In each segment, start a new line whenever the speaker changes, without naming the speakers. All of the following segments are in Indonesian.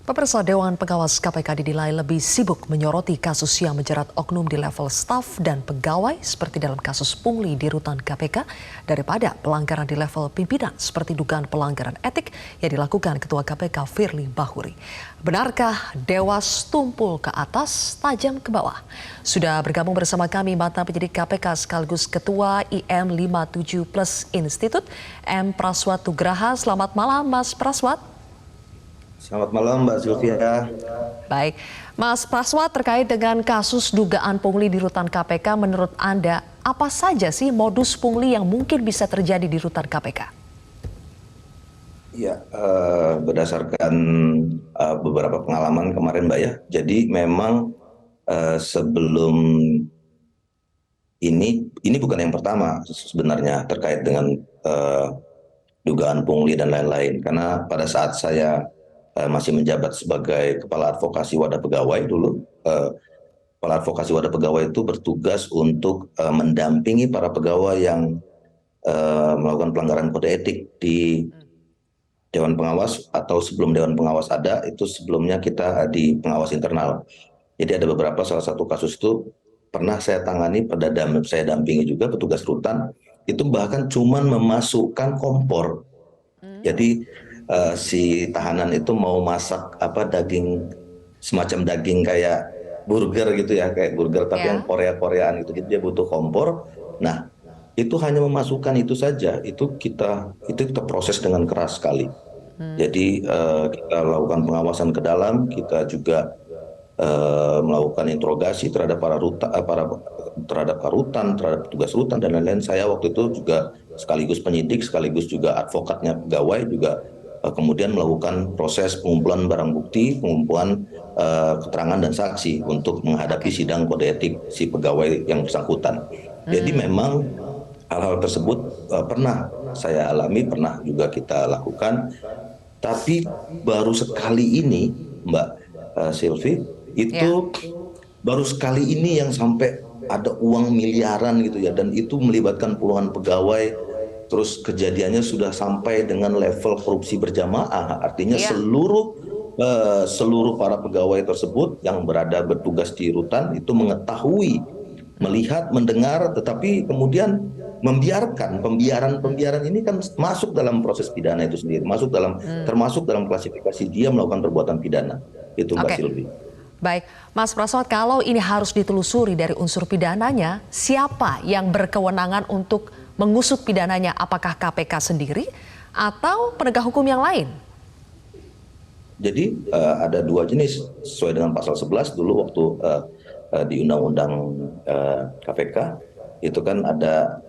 Pemirsa, Dewan Pengawas KPK dinilai lebih sibuk menyoroti kasus yang menjerat oknum di level staf dan pegawai seperti dalam kasus pungli di rutan KPK daripada pelanggaran di level pimpinan seperti dugaan pelanggaran etik yang dilakukan Ketua KPK Firly Bahuri. Benarkah Dewas tumpul ke atas, tajam ke bawah? Sudah bergabung bersama kami mantan penyidik KPK sekaligus Ketua IM 57 Plus Institute, M. Praswat Tugraha. Selamat malam, Mas Praswat.
Selamat malam Mbak Sylvia.
Baik, Mas Praswat, terkait dengan kasus dugaan pungli di rutan KPK, menurut Anda apa saja sih modus pungli yang mungkin bisa terjadi di rutan KPK?
Ya, berdasarkan beberapa pengalaman kemarin Mbak ya, jadi memang sebelum ini bukan yang pertama sebenarnya terkait dengan dugaan pungli dan lain-lain. Karena pada saat saya masih menjabat sebagai Kepala Advokasi Wadah Pegawai dulu, Kepala Advokasi Wadah Pegawai itu bertugas untuk mendampingi para pegawai yang melakukan pelanggaran kode etik di Dewan Pengawas, atau sebelum Dewan Pengawas ada, itu sebelumnya kita di pengawas internal. Jadi ada beberapa, salah satu kasus itu pernah saya tangani, saya dampingi juga petugas rutan, itu bahkan cuman memasukkan kompor. Jadi si tahanan itu mau masak daging, semacam daging kayak burger gitu ya, kayak burger tapi yang Korea-Koreaan gitu. Jadi dia butuh kompor. Nah, itu hanya memasukkan itu saja. Itu kita proses dengan keras sekali. Jadi kita lakukan pengawasan ke dalam, kita juga melakukan interogasi terhadap terhadap rutan, terhadap petugas rutan dan lain-lain. Saya waktu itu juga sekaligus penyidik, sekaligus juga advokatnya pegawai, juga kemudian melakukan proses pengumpulan barang bukti, pengumpulan keterangan dan saksi untuk menghadapi sidang kode etik si pegawai yang bersangkutan. Jadi memang hal-hal tersebut pernah saya alami, pernah juga kita lakukan. Tapi baru sekali ini, Mbak Sylvie, itu baru sekali ini yang sampai ada uang miliaran gitu ya, dan itu melibatkan puluhan pegawai. Terus kejadiannya sudah sampai dengan level korupsi berjamaah, artinya seluruh para pegawai tersebut yang bertugas di rutan itu mengetahui, melihat, mendengar, tetapi kemudian pembiaran ini kan masuk dalam proses pidana itu sendiri, termasuk dalam klasifikasi dia melakukan perbuatan pidana. Itu Mbak Sylvie.
Baik, Mas Praswat, kalau ini harus ditelusuri dari unsur pidananya, siapa yang berkewenangan untuk mengusut pidananya? Apakah KPK sendiri atau penegak hukum yang lain?
Jadi ada dua jenis sesuai dengan pasal 11 dulu waktu di Undang-Undang KPK itu kan ada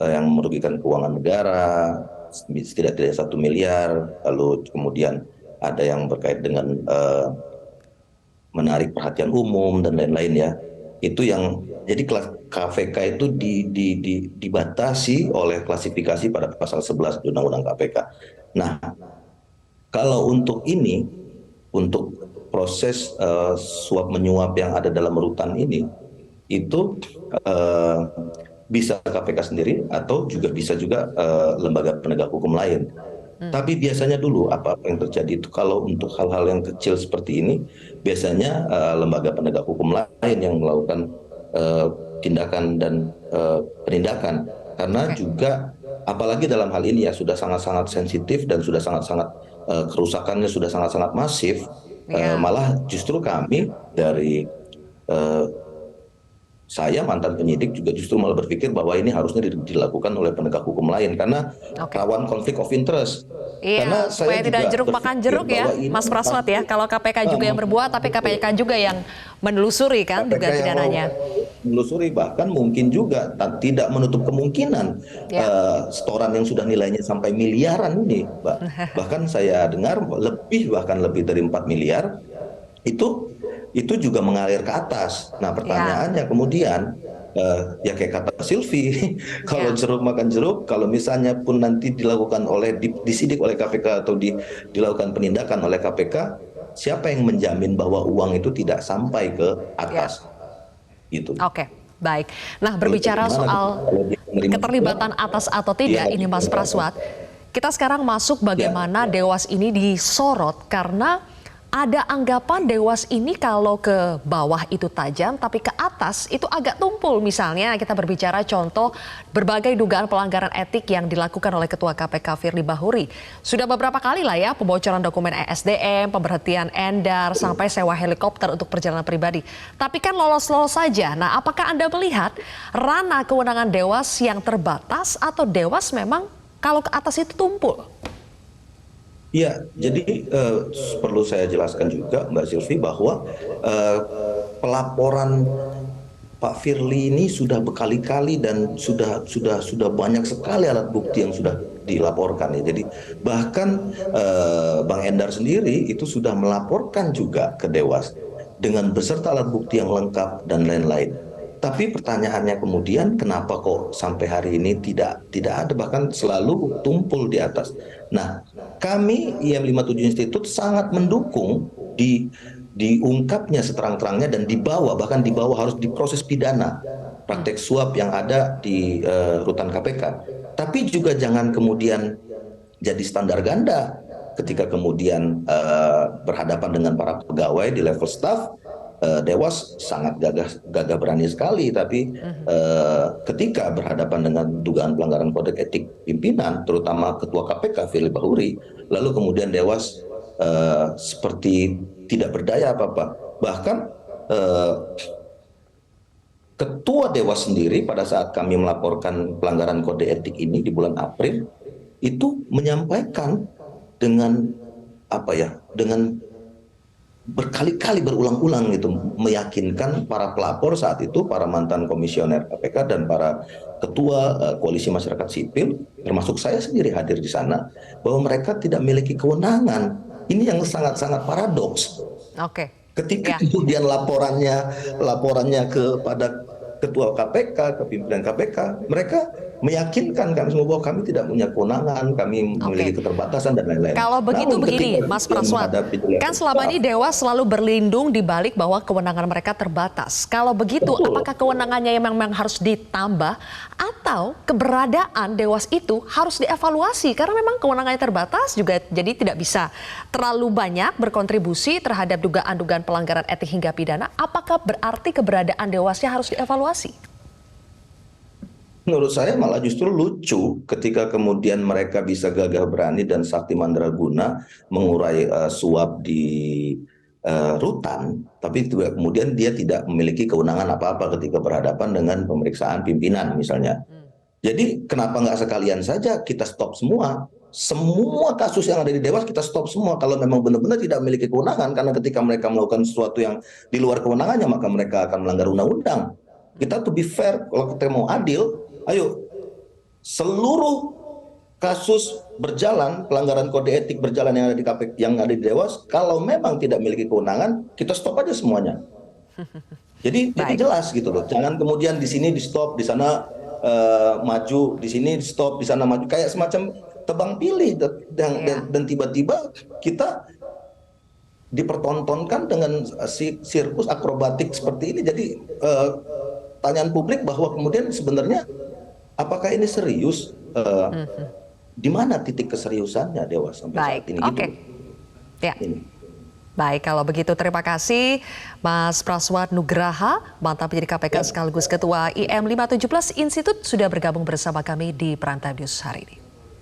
yang merugikan keuangan negara setidaknya 1 miliar, lalu kemudian ada yang berkait dengan menarik perhatian umum dan lain-lain ya. Itu yang jadi KPK itu dibatasi oleh klasifikasi pada pasal 11 Undang-Undang KPK. Nah, kalau untuk ini, untuk proses suap menyuap yang ada dalam rutan ini, itu bisa KPK sendiri atau juga bisa juga lembaga penegak hukum lain. Tapi biasanya dulu apa yang terjadi itu kalau untuk hal-hal yang kecil seperti ini, biasanya lembaga penegak hukum lain yang melakukan tindakan dan penindakan. Karena juga apalagi dalam hal ini ya sudah sangat-sangat sensitif dan sudah sangat-sangat kerusakannya sudah sangat-sangat masif. Malah justru kami dari saya mantan penyidik juga justru malah berpikir bahwa ini harusnya dilakukan oleh penegak hukum lain karena rawan konflik of interest.
Iya, karena supaya tidak jeruk makan jeruk ya, Mas Praswat ya. Kalau KPK juga yang berbuat, tapi KPK juga yang menelusuri kan dugaan pidananya.
Menelusuri, bahkan mungkin juga tidak menutup kemungkinan setoran yang sudah nilainya sampai miliaran ini, Mbak. Bahkan saya dengar bahkan lebih dari 4 miliar itu juga mengalir ke atas. Nah pertanyaannya kemudian ya kayak kata Sylvie, kalau jeruk makan jeruk, kalau misalnya pun nanti dilakukan disidik oleh KPK atau dilakukan penindakan oleh KPK, siapa yang menjamin bahwa uang itu tidak sampai ke atas? Gitu.
Oke, baik. Nah berbicara soal keterlibatan atas atau tidak ini Mas Praswat, kita sekarang masuk bagaimana Dewas ini disorot karena Ada anggapan Dewas ini kalau ke bawah itu tajam, tapi ke atas itu agak tumpul. Misalnya kita berbicara contoh berbagai dugaan pelanggaran etik yang dilakukan oleh Ketua KPK Firly Bahuri. Sudah beberapa kali lah ya pembocoran dokumen ESDM, pemberhentian Endar, sampai sewa helikopter untuk perjalanan pribadi. Tapi kan lolos-lolos saja. Nah, apakah Anda melihat ranah kewenangan Dewas yang terbatas atau Dewas memang kalau ke atas itu tumpul?
Iya, jadi perlu saya jelaskan juga Mbak Silvi bahwa pelaporan Pak Firly ini sudah berkali-kali dan sudah banyak sekali alat bukti yang sudah dilaporkan ya. Jadi bahkan Bang Endar sendiri itu sudah melaporkan juga ke Dewas dengan beserta alat bukti yang lengkap dan lain-lain. Tapi pertanyaannya kemudian kenapa kok sampai hari ini tidak ada, bahkan selalu tumpul di atas. Nah, kami IM 57 Institute sangat mendukung diungkapnya seterang-terangnya dan bahkan dibawa harus diproses pidana praktek suap yang ada di rutan KPK. Tapi juga jangan kemudian jadi standar ganda ketika kemudian berhadapan dengan para pegawai di level staff. Dewas sangat gagah berani sekali, tapi ketika berhadapan dengan dugaan pelanggaran kode etik pimpinan, terutama Ketua KPK Firly Bahuri, lalu kemudian Dewas seperti tidak berdaya apa-apa. Bahkan Ketua Dewas sendiri pada saat kami melaporkan pelanggaran kode etik ini di bulan April itu menyampaikan dengan dengan berkali-kali berulang-ulang gitu meyakinkan para pelapor saat itu, para mantan komisioner KPK dan para ketua koalisi masyarakat sipil, termasuk saya sendiri hadir di sana, bahwa mereka tidak memiliki kewenangan. Ini yang sangat-sangat paradoks.
Oke.
Ketika kemudian laporannya kepada ketua KPK, ke pimpinan KPK, mereka meyakinkan kami semua bahwa kami tidak punya kewenangan, kami memiliki keterbatasan dan lain-lain.
Kalau begitu begini, Mas Praswat, kan selama ini Dewas selalu berlindung di balik bahwa kewenangan mereka terbatas. Kalau begitu, apakah kewenangannya yang memang harus ditambah atau keberadaan Dewas itu harus dievaluasi? Karena memang kewenangannya terbatas juga jadi tidak bisa terlalu banyak berkontribusi terhadap dugaan-dugaan pelanggaran etik hingga pidana. Apakah berarti keberadaan Dewasnya harus dievaluasi?
Menurut saya malah justru lucu ketika kemudian mereka bisa gagah berani dan sakti mandraguna mengurai suap di rutan, tapi juga kemudian dia tidak memiliki kewenangan apa-apa ketika berhadapan dengan pemeriksaan pimpinan misalnya. Jadi kenapa nggak sekalian saja kita stop semua kasus yang ada di Dewas, kita stop semua kalau memang benar-benar tidak memiliki kewenangan, karena ketika mereka melakukan sesuatu yang di luar kewenangannya maka mereka akan melanggar undang-undang. Kita to be fair, kalau kita mau adil, ayo seluruh kasus berjalan, pelanggaran kode etik berjalan yang ada di KPK, yang ada di Dewas, kalau memang tidak memiliki kewenangan, kita stop aja semuanya. Jadi jelas gitu loh. Jangan kemudian di sini di stop, di sana maju, di sini di stop, di sana maju, kayak semacam tebang pilih dan tiba-tiba kita dipertontonkan dengan sirkus akrobatik seperti ini. Jadi pertanyaan publik bahwa kemudian sebenarnya apakah ini serius? Di mana titik keseriusannya Dewas sampai saat ini?
Oke. Ya. Baik, kalau begitu terima kasih Mas Praswat Nugraha, mantan penyidik KPK sekaligus Ketua IM 517 Institute sudah bergabung bersama kami di Prime Time News hari ini.